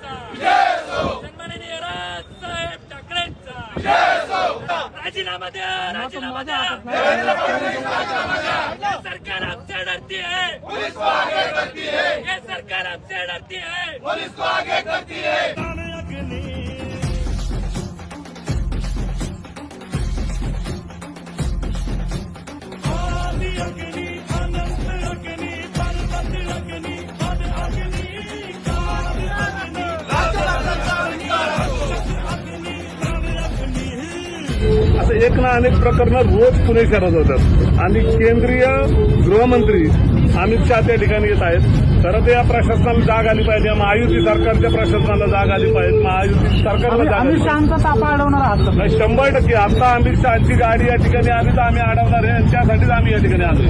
सन्माननीय राजसाहेब ठाकरेंचा राजीनामा द्या, राजीनामा द्या. ये सरकार हमसे डरती है, ये सरकार हमसे डरती है. असं एक ना अनेक प्रकरणं रोज पुणे शहरात होतात आणि केंद्रीय गृहमंत्री अमित शहा त्या ठिकाणी येत आहेत. खरं तर या प्रशासनाला जाग आली पाहिजे, महायुती सरकारच्या प्रशासनाला जाग आली पाहिजे, महायुती सरकारला जाग आली अमित शहाचा तापा अडवणार आहात. पाहिजे. 100% आता अमित शहाची गाडी या ठिकाणी आली तर आम्ही अडवणार आहे आणि त्यासाठीच आम्ही या ठिकाणी आलोय.